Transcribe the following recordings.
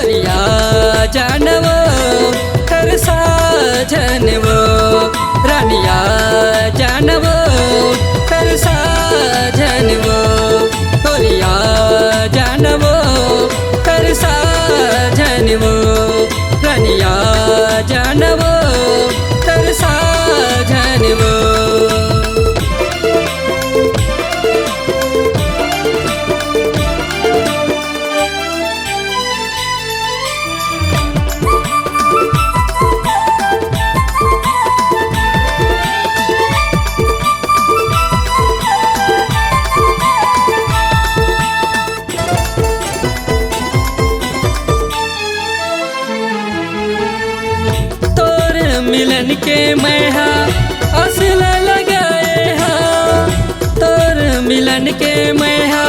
गरिया जानवो कर साजनवो रानिया जानवो कर साजनवो गरिया जानवो कर साजनवो रानिया जानवो कर साजनवो। मिलन के मैहा असल लगाए हा तोर मिलन के मैहा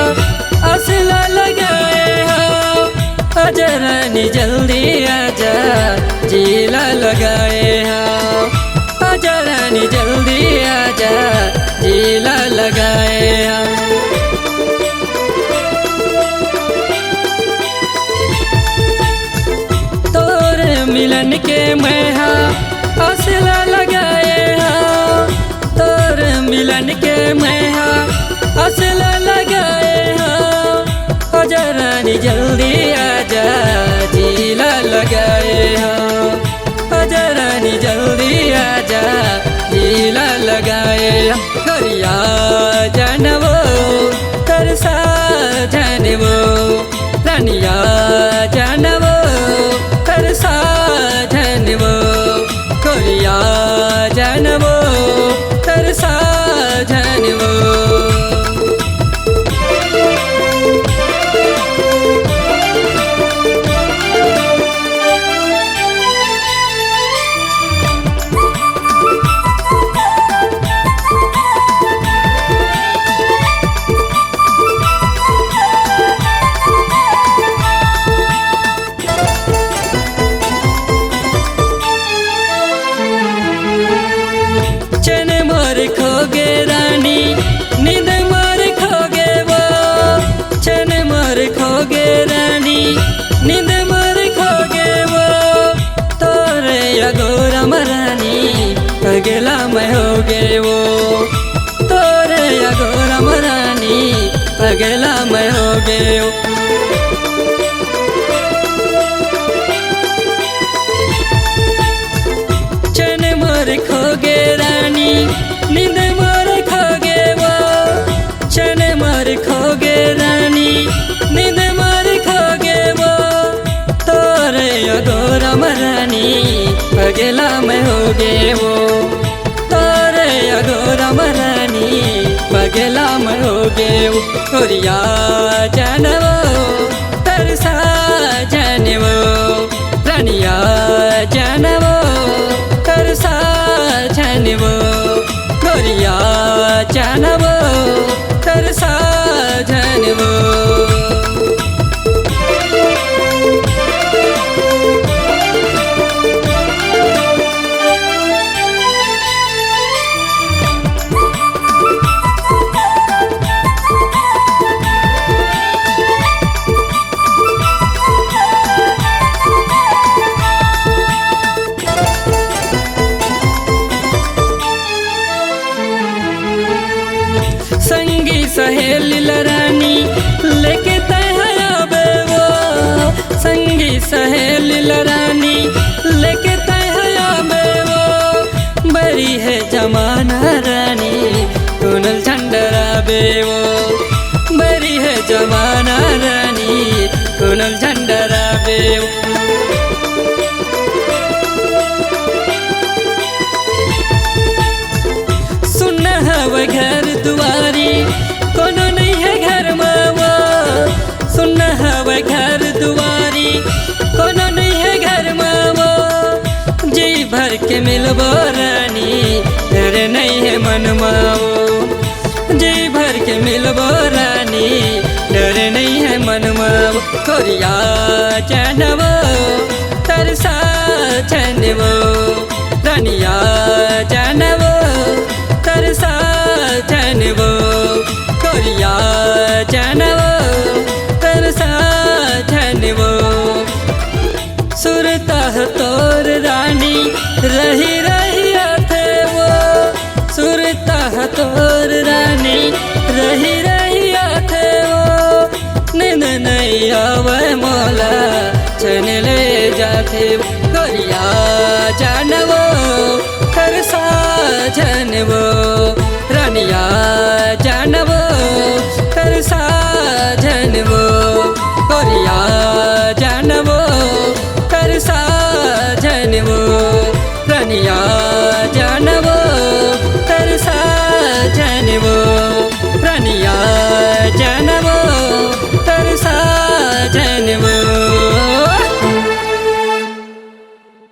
असल लगाए हा अजरानी जल्दी आजा जीला लगाए हा अजरानी जल्दी आजा जीला लगाए हा। तोर मिलन के मैहा असला लगाए हा तोर मिलन के मैहा असला लगाए हा अजरानी जल्दी आजा जीला लगाए हा अजरानी जल्दी आजा जीला लगाए हा। गरिया जानवो कर साजनवो रानिया जानवो कर साजनवो गरिया जानवो कर साजनवो। खोगे रानी नींद मार खोगे वो चन मार खोगे रानी नींद मार खोगे वो तोरे अगोरा मरानी अगला मैं होगे वो तोरे अगोरा मरानी अगला मैं होगे वो। चन मार खोगे रानी नींद मार खोगे वो चन मार खोगे रानी नींद मार खोगे वो तोरे अगोरा मरानी पगला मैं होगे वो तोरे अगोरा मरानी पगला मैं होगे वो। गरिया जानवो कर साजनवो रानिया जानवो कर साजनवो गरिया जानवो कर साजनवो। संगी सहेली लरानी लेके तैयाबे वो संगी सहेली लरानी लेके तैयाबे वो बड़ी है जमाना रानी कुनल झंडराबे वो बड़ी है जमाना रानी कुनल झंडराबे वो। सुनना हवा घर दुआरी कोनो नहीं है घर मावा सुनना हवा घर दुआरी कोनो नहीं है घर मावा जी भर के मिलबो रानी तेरे नहीं है मन माओ जी भर के मिलबो रानी डरे नहीं है मन माओ। गरिया जानवो कर साजनवो रानिया जानवो कर साजनवो गरिया जानवो कर साजनवो। सुरता तोर रानी रही रही आथे वो सुरता तोर रानी रही रही आथे वो नींद नहीं आवे मोला चैन ले जाथे गोरिया जानवो खरसा जानवो रानिया